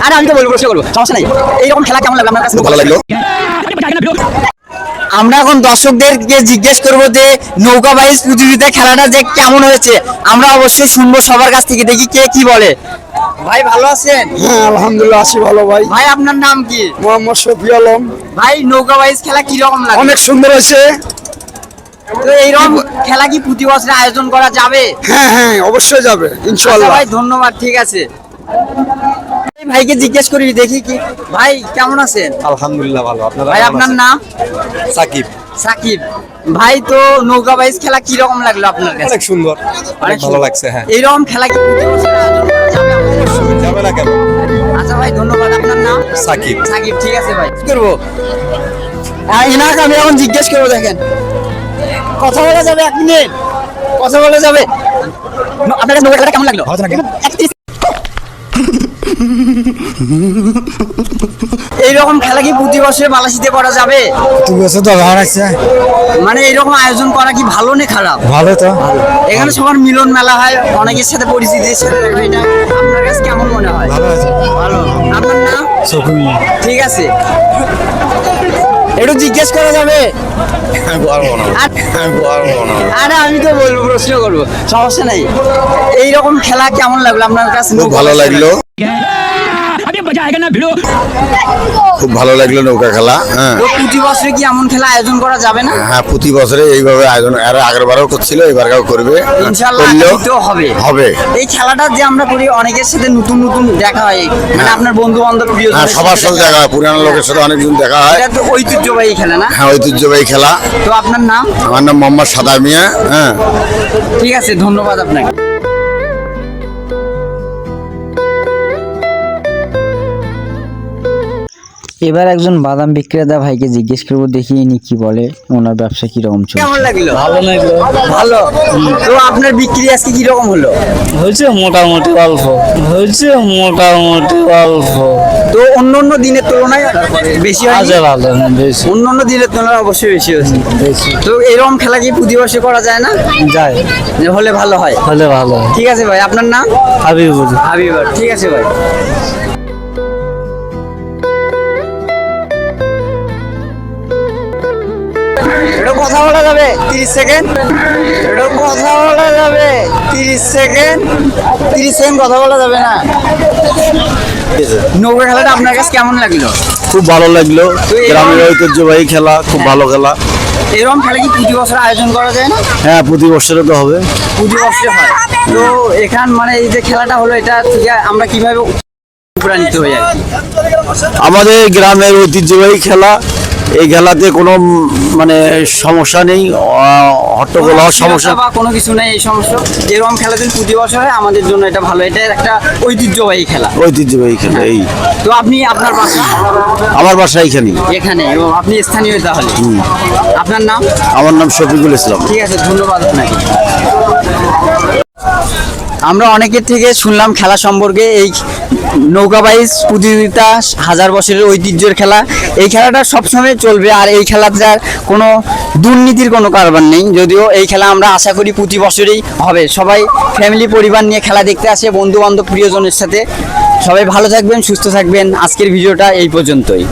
আরে আমি তো বলবো, প্রশ্ন করবো, সমস্যা নাই। এইরকম খেলা কেমন লাগলো আপনার কাছে? ভালো লাগলো। আমরা এখন দর্শকদেরকে জিজ্ঞেস করবো যে নৌকা বাইচ প্রতিযোগিতা খেলাটা যে কেমন হয়েছে। আমরা অবশ্যই শুনবো সবার কাছ থেকে, দেখি কে কি বলে। ভাই ভালো আছেন? হ্যাঁ আলহামদুলিল্লাহ আছি ভালো ভাই। ভাই আপনার নাম কি? মোহাম্মদ শফি আলম। ভাই নৌকা বাইচ খেলা কিরকম লাগে? অনেক সুন্দর হয়েছে। তো এইরকম খেলা কি প্রতি বছর আয়োজন করা যাবে? হ্যাঁ হ্যাঁ অবশ্যই যাবে ইনশাআল্লাহ। ভাই ধন্যবাদ, ঠিক আছে। ভাইকে জিজ্ঞেস করি দেখি কি। ভাই কেমন আছেন? আলহামদুলিল্লাহ ভালো। ভাই আপনার নাম? সাকিব। সাকিব ভাই, তো নৌকা বাইচ খেলা কি রকম লাগলো আপনার কাছে? অনেক সুন্দর, অনেক ভালো লাগছে। হ্যাঁ, এইরকম খেলা কি প্রতি বছর আয়োজন করা যাবে? যাবে না কেন? আচ্ছা ভাই ধন্যবাদ। আপনার নাম? সাকিব। সাকিব, ঠিক আছে ভাই। কি করবো এনাকে আমি এখন জিজ্ঞেস করবো, দেখেন কথা বলা যাবে? 1 মিনিট কথা বলা যাবে? আপনার কাছে নৌকা খেলাটা কেমন লাগলো? এইরকম খেলা কি প্রতি বছর বালাসিতে করা যাবে? ঠিক আছে তো ভালো আছে। মানে এইরকম আয়োজন করা কি ভালো না খারাপ? ভালো তো। এখানে সবার মিলন মেলা হয়, অনেকের সাথে পরিচিতির সাথে দেখা হয়। এটা আপনার কাছে কেমন মনে হয়? ভালো আছে। ভালো। আপনার নাম? শফি। ঠিক আছে, একটু জিজ্ঞেস করা যাবে? আরে আমি তো বলবো, প্রশ্ন করবো, সমস্যা নাই। এইরকম খেলা কেমন লাগলো আপনার কাছে? খুব ভালো লাগলো, খুব ভালো লাগলো নৌকা খেলা। হ্যাঁ, প্রতি বছরে কি এমন খেলা আয়োজন করা যাবে না? হ্যাঁ প্রতি বছরে এইভাবে আয়োজন, এর আগের বারও করছিল, এবারও করবে ইনশাআল্লাহ, করলেও আগামীতেও হবে। হবে। এই খেলাটা যে আমরা করি, অনেকের সাথে নতুন নতুন দেখা হয়, মানে আপনার বন্ধু বান্ধব প্রিয় হ্যাঁ সবার সাথে দেখা হয়, পুরানো লোকের সাথে অনেকজন দেখা হয়। এটা তো ঐতিহ্যবাহী খেলা না? হ্যাঁ ঐতিহ্যবাহী খেলা। তো আপনার নাম? আমার নাম মোহাম্মদ সাদার মিয়া। হ্যাঁ, ঠিক আছে, ধন্যবাদ আপনাকে। এবার একজন বাদাম বিক্রেতা ভাইকে জিজ্ঞেস করবো, দেখি ইনি কি বলে, ওনার ব্যবসা কিরকম চলছে। কেমন লাগলো? ভালো লাগলো। ভালো। তো আপনার বিক্রি আজকে কিরকম হলো? হয়েছে মোটামুটি অল্প। হয়েছে মোটামুটি অল্প। তো অন্য অন্য দিনের তুলনায় বেশি হয়? আচ্ছা ভালো বেশি। অন্য অন্য দিনের তুলনায় অবশ্যই বেশি হয়েছে। বেশি তো এরকম খেলা কি প্রতি বছর করা যায় না? যায়। যে হলে ভালো হয়। হলে ভালো। ঠিক আছে ভাই, আপনার নাম? হাবিবুর। হাবিবুর, ঠিক আছে ভাই। এটা কথা বলা যাবে? 30 সেকেন্ড। এটা কথা বলা যাবে? 30 সেকেন্ড। 30 সেকেন্ড কথা বলা যাবে না? নৌকা খেলাটা আপনার কাছে কেমন লাগলো? খুব ভালো লাগলো। গ্রামের ঐতিহ্যবাহী খেলা, খুব ভালো খেলা। এরকম খেলা কি প্রতি বছর আয়োজন করা যায় না? হ্যাঁ প্রতি বছরে তো হবে। প্রতি বছর হয়। তো এখান মানে এই যে খেলাটা হলো, এটা থেকে আমরা কিভাবে উপকৃত হই আর কি? আমাদের গ্রামের ঐতিহ্যবাহী খেলা, এই খেলাতে কোনো মানে সমস্যা নেই, হট্টগোল হওয়ার সমস্যা বা কোনো কিছু নেই। এই সমস্যা এরকম খেলা যদি প্রতি বছর হয়, আমাদের জন্য এটা ভালো। এটা একটা ঐতিহ্যবাহী খেলা। ঐতিহ্যবাহী খেলা। এই তো আপনি আপনার বাসা? আমার বাসা এইখানে। এখানে। ও, আপনি স্থানীয় তাহলে? আপনার নাম? আমার নাম শফিকুল ইসলাম। ঠিক আছে, ধন্যবাদ আপনাকে। আমরা অনেকের থেকে শুনলাম খেলা সম্পর্কে। এই নৌকা বাইচ প্রতিযোগিতা 1000 বছরের ঐতিহ্যের খেলা। এই খেলাটা সবসময় চলবে, আর এই খেলাটার কোনো দুর্নীতির কোনো কারবার নেই। যদিও এই খেলা আমরা আশা করি প্রতি বছরই হবে। সবাই ফ্যামিলি পরিবার নিয়ে খেলা দেখতে আসে, বন্ধু বান্ধব প্রিয়জনের সাথে। সবাই ভালো থাকবেন, সুস্থ থাকবেন। আজকের ভিডিওটা এই পর্যন্তই।